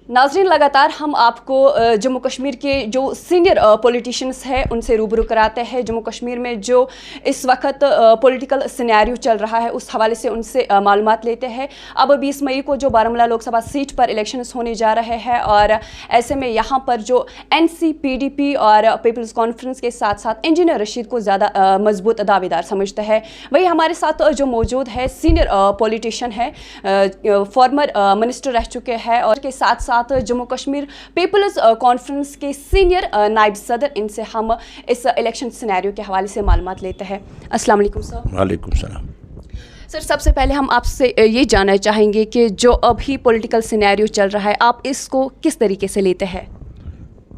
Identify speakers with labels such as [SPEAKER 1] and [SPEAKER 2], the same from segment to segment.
[SPEAKER 1] नाज़रीन, लगातार हम आपको जम्मू कश्मीर के जो सीनियर पॉलिटिशियंस हैं उनसे रूबरू कराते हैं। जम्मू कश्मीर में जो इस वक्त पॉलिटिकल सिनेरियो चल रहा है उस हवाले से उनसे मालूमात लेते हैं। अब 20 मई को जो बारामूला लोकसभा सीट पर इलेक्शंस होने जा रहे हैं और ऐसे में यहाँ पर जो NC, PDP और पीपल्स कॉन्फ्रेंस के साथ साथ इंजीनियर रशीद को ज़्यादा मजबूत दावेदार समझते हैं। वही हमारे साथ जो मौजूद है सीनियर पॉलिटिशियन है, फॉर्मर मिनिस्टर रह चुके हैं और के साथ साथ जम्मू कश्मीर पीपल्स कॉन्फ्रेंस के सीनियर नायब सदर, इनसे हम इस इलेक्शन सिनेरियो के हवाले से मालूमात लेते हैं। अस्सलाम वालेकुम सर।
[SPEAKER 2] वालेकुम सलाम।
[SPEAKER 1] सर, सबसे पहले हम आपसे ये जानना चाहेंगे कि जो अभी पॉलिटिकल सिनेरियो चल रहा है आप इसको किस तरीके से लेते हैं?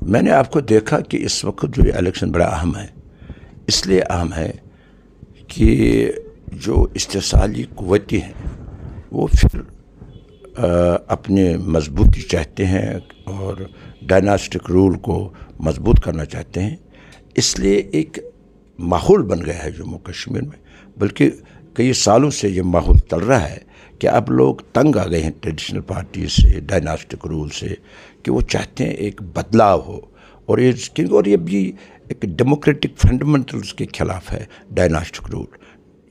[SPEAKER 2] मैंने आपको देखा कि इस वक्त जो ये इलेक्शन बड़ा अहम है, इसलिए अहम है कि जो इस्तिसाली कुव्वती हैं वो फिर अपने मजबूती चाहते हैं और डायनास्टिक रूल को मजबूत करना चाहते हैं। इसलिए एक माहौल बन गया है जम्मू कश्मीर में, बल्कि कई सालों से ये माहौल चल रहा है कि अब लोग तंग आ गए हैं ट्रेडिशनल पार्टी से, डायनास्टिक रूल से, कि वो चाहते हैं एक बदलाव हो। और ये भी एक डेमोक्रेटिक फंडामेंटल्स के ख़िलाफ़ है डायनास्टिक रूल।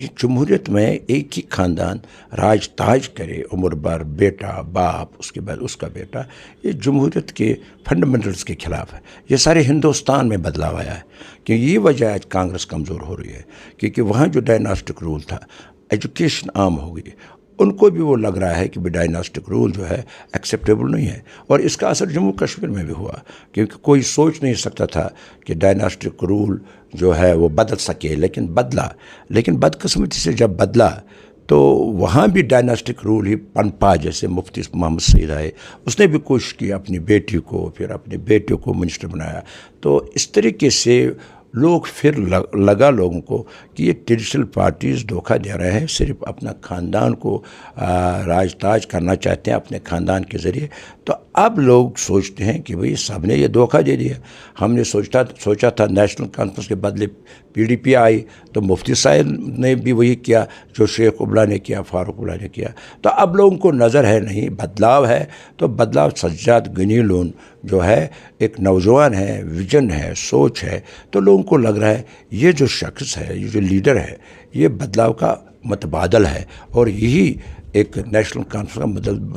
[SPEAKER 2] ये जमहूरियत में एक ही ख़ानदान राज ताज करे, उम्र भर बेटा बाप उसके बाद उसका बेटा, ये जमहूरियत के फंडामेंटल्स के ख़िलाफ़ है। ये सारे हिंदुस्तान में बदलाव आया है कि ये वजह आज कांग्रेस कमज़ोर हो रही है, क्योंकि वहाँ जो डायनास्टिक रूल था, एजुकेशन आम हो गई, उनको भी वो लग रहा है कि डायनास्टिक रूल जो है एक्सेप्टेबल नहीं है। और इसका असर जम्मू कश्मीर में भी हुआ, क्योंकि कोई सोच नहीं सकता था कि डायनास्टिक रूल जो है वो बदल सके, लेकिन बदला। लेकिन बदकिस्मती से जब बदला तो वहाँ भी डायनास्टिक रूल ही पनपा। जैसे मुफ्ती मोहम्मद सईद आए, उसने भी कोशिश की अपनी बेटी को, फिर अपने बेटे को मिनिस्टर बनाया। तो इस तरीके से लोग फिर लगा लोगों को कि ये ट्रेडिशनल पार्टीज़ धोखा दे रहे हैं, सिर्फ अपना ख़ानदान को राज ताज करना चाहते हैं अपने ख़ानदान के ज़रिए। तो अब लोग सोचते हैं कि भाई सब ने ये धोखा दे दिया। हमने सोचा था नेशनल कॉन्फ्रेंस के बदले PDP आई, तो मुफ्ती साहब ने भी वही किया जो शेख उबला ने किया, फारूक उबला ने किया। तो अब लोगों को नज़र है नहीं, बदलाव है। तो बदलाव सज्जाद गनी लोन जो है एक नौजवान है, विजन है, सोच है। तो लोगों को लग रहा है ये जो शख्स है, ये जो लीडर है, ये बदलाव का मतबादल है और यही एक नेशनल कॉन्फ्रेंस का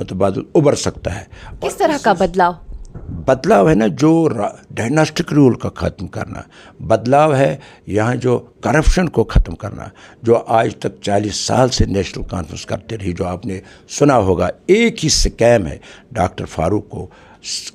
[SPEAKER 2] मतबादल उभर सकता है।
[SPEAKER 1] किस तरह का
[SPEAKER 2] बदलाव है ना, जो डायनास्टिक रूल का ख़त्म करना, बदलाव है यहाँ जो करप्शन को ख़त्म करना, जो आज तक 40 साल से नेशनल कॉन्फ्रेंस करते रही। जो आपने सुना होगा एक ही स्कैम है डॉक्टर फारूक को,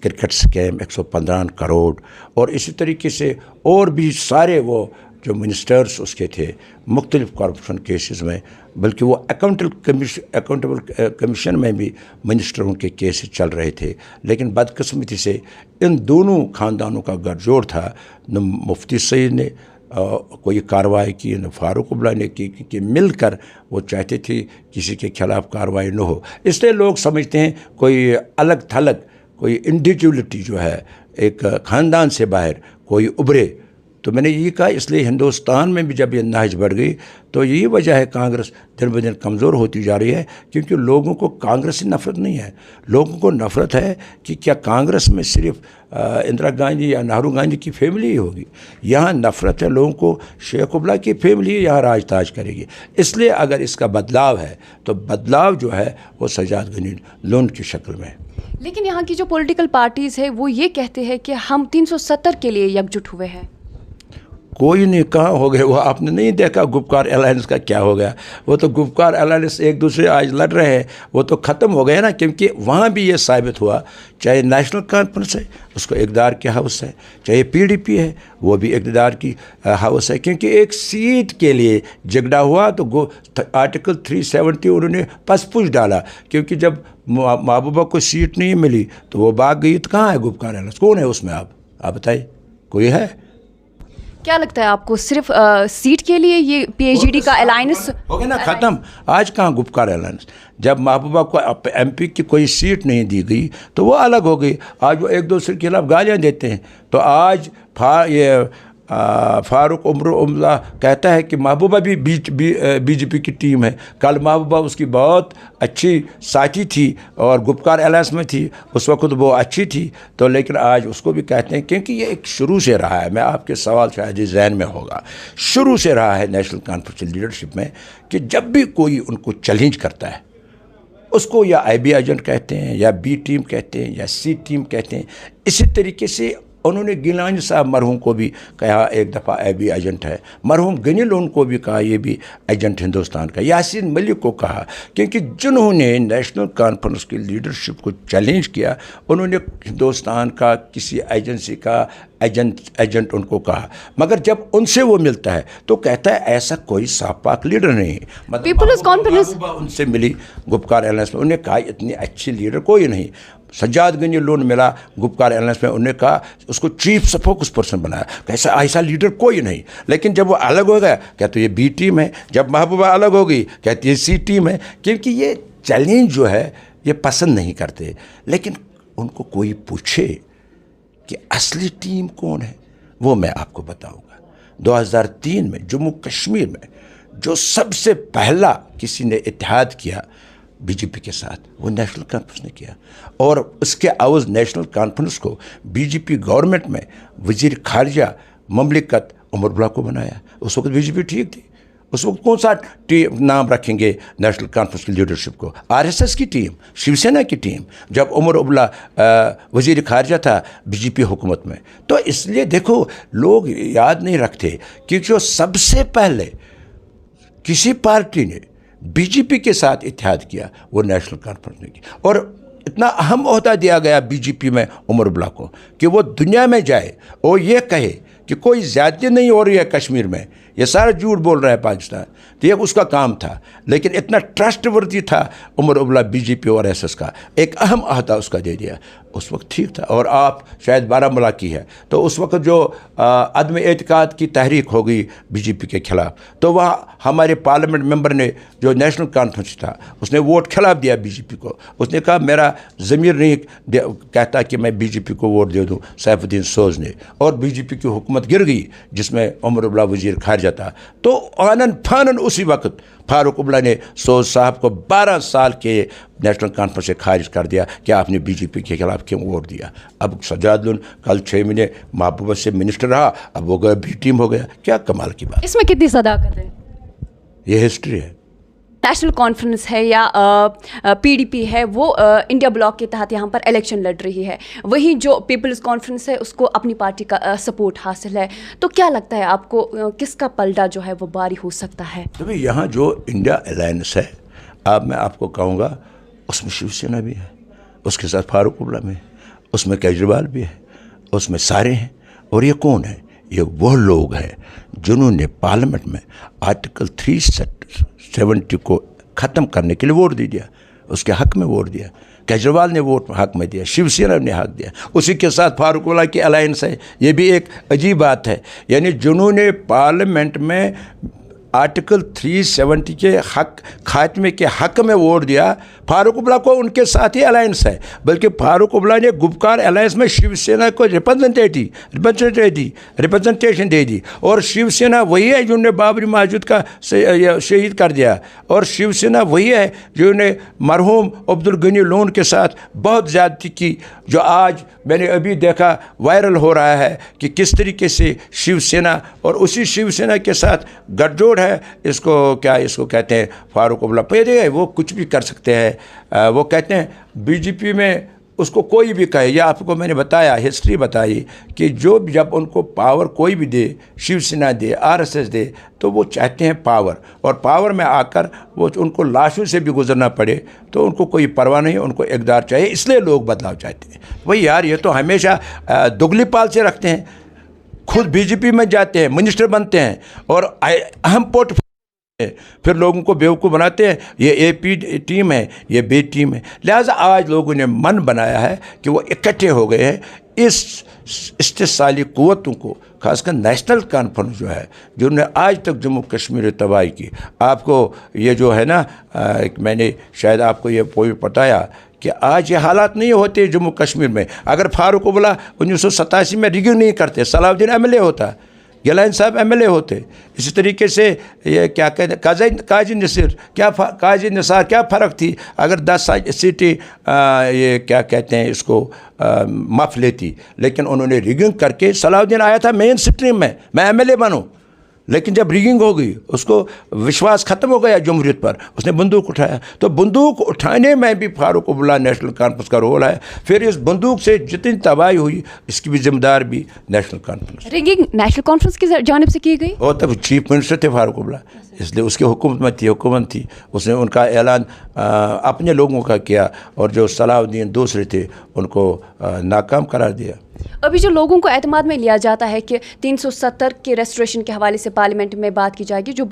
[SPEAKER 2] क्रिकेट स्कैम 115 करोड़, और इसी तरीके से और भी सारे वो जो मिनिस्टर्स उसके थे मुख्तलिफ करप्शन केसेस में, बल्कि वो अकाउंटेबल कमीशन में भी मिनिस्टरों के केसेस चल रहे थे। लेकिन बदकिस्मती से इन दोनों ख़ानदानों का गठजोड़ था। न मुफ्ती सईद ने कोई कार्रवाई की, न फारूक उबला ने की, कि मिलकर वो चाहते थे किसी के खिलाफ़ कार्रवाई न हो। इसलिए लोग समझते हैं कोई अलग थलग, कोई इंडिविजुअलिटी जो है एक ख़ानदान से बाहर कोई उभरे। तो मैंने ये कहा, इसलिए हिंदुस्तान में भी जब ये नहज बढ़ गई तो यही वजह है कांग्रेस दिन ब दिन कमज़ोर होती जा रही है, क्योंकि लोगों को कांग्रेस से नफ़रत नहीं है। लोगों को नफ़रत है कि क्या कांग्रेस में सिर्फ इंदिरा गांधी या नेहरू गांधी की फैमिली ही होगी। यहाँ नफ़रत है लोगों को, शेख उबला की फैमिली यहाँ राज ताज करेगी। इसलिए अगर इसका बदलाव है तो बदलाव जो है वो सज्जाद गनी लोन की शक्ल में।
[SPEAKER 1] लेकिन यहाँ की जो पॉलिटिकल पार्टीज़ है वो ये कहते हैं कि हम 370 के लिए एकजुट हुए हैं।
[SPEAKER 2] कोई नहीं, कहाँ हो गए वो? आपने नहीं देखा गुपकार अलायंस का क्या हो गया? वो तो गुपकार अलायंस एक दूसरे आज लड़ रहे हैं, वो तो ख़त्म हो गए ना। क्योंकि वहाँ भी ये साबित हुआ, चाहे नेशनल कॉन्फ्रेंस है उसको इक़्तिदार की हाउस है, चाहे PDP है वो भी इक़्तिदार की हाउस है। क्योंकि एक सीट के लिए झगड़ा हुआ तो आर्टिकल 370 उन्होंने पसपुस डाला, क्योंकि जब महबूबा को सीट नहीं मिली तो वो भाग गई। तो कहाँ है गुपकार अलायंस? कौन है उसमें? आप बताइए, कोई है?
[SPEAKER 1] क्या लगता है आपको, सिर्फ सीट के लिए ये PhD का अलायंस
[SPEAKER 2] हो गया ना ख़त्म? आज कहाँ गुपकार अलायंस? जब महबूबा को MP की कोई सीट नहीं दी गई तो वो अलग हो गई। आज वो एक दूसरे के खिलाफ गालियाँ देते हैं। तो आज ये फारूक उमर कहता है कि महबूबा भी बीजेपी की टीम है। कल महबूबा उसकी बहुत अच्छी साथी थी और गुपकार अलायंस में थी, उस वक्त वो अच्छी थी, तो लेकिन आज उसको भी कहते हैं, क्योंकि ये एक शुरू से रहा है। मैं आपके सवाल शायद जहन में होगा, शुरू से रहा है नेशनल कॉन्फ्रेंस की लीडरशिप में कि जब भी कोई उनको चैलेंज करता है उसको या IB एजेंट कहते हैं, या B टीम कहते हैं, या C टीम कहते हैं। इसी तरीके से उन्होंने गिलानी साहब मरहूम को भी कहा एक दफ़ा IB एजेंट है, मरहूम गनी लोन को भी कहा ये भी एजेंट हिंदुस्तान का, यासीन मलिक को कहा, क्योंकि जिन्होंने नेशनल कॉन्फ्रेंस की लीडरशिप को चैलेंज किया उन्होंने हिंदुस्तान का किसी एजेंसी का एजेंट उनको कहा। मगर जब उनसे वो मिलता है तो कहता है ऐसा कोई साफ पाक लीडर नहीं।
[SPEAKER 1] पीपल्स कॉन्फ्रेंस
[SPEAKER 2] उनसे मिली गुपकार एलायंस में, उन्हें कहा इतनी अच्छी लीडर कोई नहीं। सज्जाद गनी लोन मिला गुपकार एलायंस में, उन्होंने कहा उसको चीफ स्पोक्स पर्सन बनाया, कैसा ऐसा लीडर कोई नहीं। लेकिन जब वो अलग हो गया कहते ये B टीम है, जब महबूबा अलग हो गई कहती ये C टीम है, क्योंकि ये चैलेंज जो है ये पसंद नहीं करते। लेकिन उनको कोई पूछे कि असली टीम कौन है, वो मैं आपको बताऊंगा। 2003 में जम्मू कश्मीर में जो सबसे पहला किसी ने इत्तेहाद किया बीजेपी के साथ, वो नेशनल कॉन्फ्रेंस ने किया, और उसके अवज़ नेशनल कॉन्फ्रेंस को बीजेपी गवर्नमेंट में वज़ीर खारजा ममलिकत उमर अब्दुल्ला को बनाया। उस वक्त बीजेपी ठीक थी, उस वक्त कौन सा नाम रखेंगे नेशनल कॉन्फ्रेंस की लीडरशिप को? RSS की टीम, शिवसेना की टीम, जब उमर अब्दुल्ला वज़ीर खारजा था बीजेपी हुकूमत में। तो इसलिए देखो लोग याद नहीं रखते कि जो सबसे पहले किसी पार्टी ने बीजेपी के साथ इत्तेहाद किया वो नेशनल कॉन्फ्रेंस ने की, और इतना अहम ओहदा दिया गया बीजेपी में उमर अब्दुल्ला को कि वो दुनिया में जाए और ये कहे कि कोई ज़्यादती नहीं हो रही है कश्मीर में, ये सारा झूठ बोल रहा है पाकिस्तान। तो ये उसका काम था, लेकिन इतना ट्रस्टवर्दी था उमर अब्दुल्ला बीजेपी और RSS का, एक अहम अहदा उसका दे दिया। उस वक्त ठीक था। और आप शायद बारामूला की है, तो उस वक्त जो अदम एतकाद की तहरीक हो गई बीजेपी के ख़िलाफ़, तो वहाँ हमारे पार्लियामेंट मेंबर ने जो नेशनल कॉन्फ्रेंस था उसने वोट खिलाफ दिया बीजेपी को। उसने कहा मेरा ज़मीर नहीं कहता कि मैं बीजेपी को वोट दे दूँ, सैफुद्दीन सोज ने, और बीजेपी की हुकूमत गिर गई जिसमें उमर अब्दुल्ला वज़ीर खारजा था। तो आनन फानन उसी वक्त फारूक अब्दुल्ला ने सोज साहब को 12 साल के नेशनल कॉन्फ्रेंस से खारिज कर दिया कि आपने बीजेपी के खिलाफ क्यों वोट दिया। अब सज्जाद लोन कल 6 महीने महबूबा से मिनिस्टर रहा, अब वो गया B टीम हो गया। क्या कमाल की बात,
[SPEAKER 1] इसमें कितनी सदाकत है?
[SPEAKER 2] ये हिस्ट्री है।
[SPEAKER 1] नेशनल कॉन्फ्रेंस है या PDP है, वो इंडिया ब्लॉक के तहत यहाँ पर इलेक्शन लड़ रही है, वहीं जो पीपल्स कॉन्फ्रेंस है उसको अपनी पार्टी का सपोर्ट हासिल है। तो क्या लगता है आपको किसका पलड़ा जो है वो भारी हो सकता है?
[SPEAKER 2] तो भाई यहाँ जो इंडिया अलायंस है, अब मैं आपको कहूँगा उसमें शिवसेना भी है, उसके साथ फारूक अब्दुल्ला में, उसमें केजरीवाल भी है, उसमें सारे हैं। और ये कौन है? ये वो लोग हैं जिन्होंने पार्लियामेंट में आर्टिकल 370 को ख़त्म करने के लिए वोट दे दिया, उसके हक़ में वोट दिया। केजरीवाल ने वोट हक़ में दिया, शिवसेना ने हक़ दिया, उसी के साथ फारूक अब्दुल्ला की अलायंस है। ये भी एक अजीब बात है, यानी जिन्होंने पार्लियामेंट में आर्टिकल 370 के हक खात्मे के हक़ में वोट दिया, फारूक अब्दुल्ला को उनके साथ ही अलायंस है। बल्कि फारूक अब्दुल्ला ने गुपकार अलायंस में शिवसेना को रिप्रेजेंटेशन दे दी, और शिवसेना वही है जिन्होंने बाबरी मस्जिद का शहीद कर दिया, और शिवसेना वही है जिन्होंने मरहूम अब्दुल गनी लोन के साथ बहुत ज़्यादती की, जो आज मैंने अभी देखा वायरल हो रहा है कि किस तरीके से शिवसेना और उसी शिवसेना के साथ गठजोड़ है। इसको कहते हैं फारूक अब्दुल्ला पहले है, वो कुछ भी कर सकते हैं। वो कहते हैं बीजेपी में उसको कोई भी कहे, या आपको मैंने बताया, हिस्ट्री बताई कि जब उनको पावर कोई भी दे, शिवसेना दे, RSS दे, तो वो चाहते हैं पावर, और पावर में आकर वो उनको लाशों से भी गुजरना पड़े तो उनको कोई परवाह नहीं, उनको इक़्तिदार चाहिए, इसलिए लोग बदलाव चाहते हैं। वही यार, ये तो हमेशा दुगली पाल से रखते हैं, खुद बीजेपी में जाते हैं, मिनिस्टर बनते हैं और अहम पोर्टफोलियो, फिर लोगों को बेवकूफ़ बनाते हैं, ये AP टीम है, ये B टीम है। लिहाजा आज लोगों ने मन बनाया है कि वो इकट्ठे हो गए हैं इस इस्तिसाली क़ुव्वतों को, खासकर नेशनल कॉन्फ्रेंस जो है, जिन्होंने आज तक जम्मू कश्मीर तबाही की। आपको ये जो है ना, मैंने शायद आपको ये पॉइंट बताया कि आज ये हालात नहीं होते जम्मू कश्मीर में। अगर फारूक अब्दुल्ला 1987 में रिगिंग नहीं करते, सलाउद्दीन MLA होता, گیلان صاحب MLA ہوتے. اسی طریقے سے یہ کیا کہتے ہیں قاضی نصیر, قاضی نثار کیا فرق تھی اگر 10 سیٹیں یہ کیا کہتے ہیں اس کو مف لیتی, لیکن انہوں نے ریگنگ کر کے. صلاح الدین آیا تھا مین اسٹریم میں MLA بنوں, لیکن جب ریگنگ ہو گئی اس کو وشواس ختم ہو گیا جمہوریت پر, اس نے بندوق اٹھایا. تو بندوق اٹھانے میں بھی فاروق عبداللہ نیشنل کانفرنس کا رول ہے. پھر اس بندوق سے جتنی تباہی ہوئی اس کی بھی ذمہ دار بھی national conference.
[SPEAKER 1] Rigging national conference کی جانب سے کی گئی.
[SPEAKER 2] وہ تب چیف منسٹر تھے فاروق عبداللہ, اس لیے اس کی حکومت تھی. اس نے ان کا اعلان اپنے لوگوں کا کیا, اور جو صلاح الدین دوسرے تھے ان کو ناکام قرار دیا.
[SPEAKER 1] ابھی جو لوگوں کو اعتماد میں لیا جاتا ہے کہ 370 کے ریسٹوریشن کے حوالے سے پارلیمنٹ میں بات کی جائے گی, جو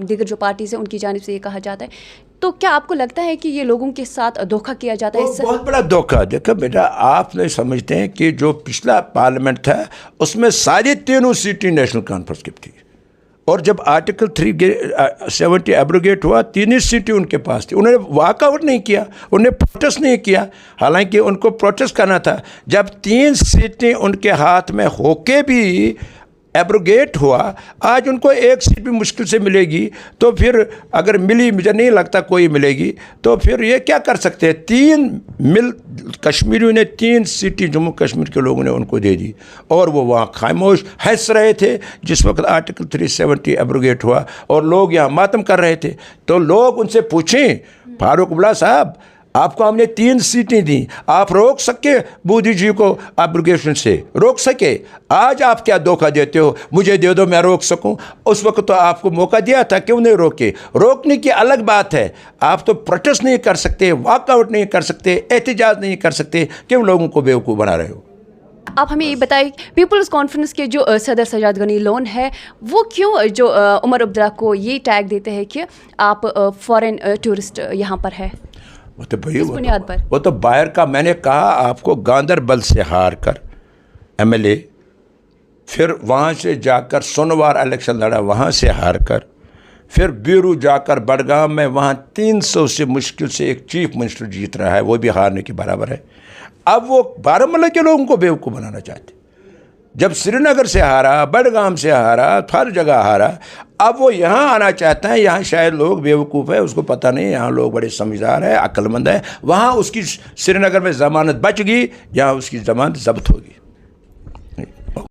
[SPEAKER 1] دیگر جو پارٹیز ہیں ان کی جانب سے یہ کہا جاتا ہے, تو کیا آپ کو لگتا ہے کہ یہ لوگوں کے ساتھ دھوکہ کیا جاتا ہے؟
[SPEAKER 2] بہت بڑا دھوکہ. دیکھو بیٹا, آپ نہیں سمجھتے ہیں کہ جو پچھلا پارلیمنٹ تھا اس میں ساری تینوں سیٹیں نیشنل کانفرنس کی تھی, اور جب آرٹیکل 370 ایبروگیٹ ہوا 3 سیٹیں ان کے پاس تھی. انہوں نے واک آؤٹ نہیں کیا, انہوں نے پروٹیسٹ نہیں کیا, حالانکہ ان کو پروٹیسٹ کرنا تھا. جب 3 سیٹیں ان کے ہاتھ میں ہو کے بھی ایبروگیٹ ہوا, آج ان کو 1 سیٹ بھی مشکل سے ملے گی. تو پھر اگر ملی, مجھے نہیں لگتا کوئی ملے گی, تو پھر یہ کیا کر سکتے ہیں؟ کشمیریوں نے 3 سیٹیں جموں کشمیر کے لوگوں نے ان کو دے دی, اور وہ وہاں خاموش ہنس رہے تھے جس وقت آرٹیکل 370 ایبروگیٹ ہوا, اور لوگ یہاں ماتم کر رہے تھے. تو لوگ ان سے پوچھیں, فاروق عبداللہ صاحب آپ کو ہم نے 3 سیٹیں دیں, آپ روک سکے مودی جی کو ایبروگیشن سے؟ روک سکے. آج آپ کیا دھوکہ دیتے ہو, مجھے دے دو میں روک سکوں. اس وقت تو آپ کو موقع دیا تھا, کیوں نہیں روکے؟ روکنے کی الگ بات ہے, آپ تو پروٹیسٹ نہیں کر سکتے, واک آؤٹ نہیں کر سکتے, احتجاج نہیں کر سکتے, کیوں لوگوں کو بیوقوف بنا رہے ہو؟
[SPEAKER 1] آپ ہمیں یہ بتائیں, پیپلز کانفرنس کے جو صدر سجاد غنی لون ہے, وہ کیوں جو عمر عبداللہ کو یہ ٹیگ دیتے ہیں کہ آپ فارن ٹورسٹ یہاں پر ہے؟
[SPEAKER 2] وہ تو باہر کا. میں نے کہا آپ کو, گاندربل سے ہار کر MLA, پھر وہاں سے جا کر سونوار الیکشن لڑا, وہاں سے ہار کر, پھر بیرو جا کر بڑگام میں وہاں 300 سے مشکل سے ایک چیف منسٹر جیت رہا ہے, وہ بھی ہارنے کے برابر ہے. اب وہ بارہمولہ کے لوگوں کو بیوقوف بنانا چاہتے. جب سری نگر سے ہارا, بڑگام سے ہارا, ہر جگہ ہارا, اب وہ یہاں آنا چاہتا ہے. یہاں شاید لوگ بیوقوف ہے, اس کو پتہ نہیں, یہاں لوگ بڑے سمجھدار ہیں, عقل مند ہیں. وہاں اس کی سری نگر میں ضمانت بچ گئی, یہاں اس کی ضمانت ضبط ہوگی.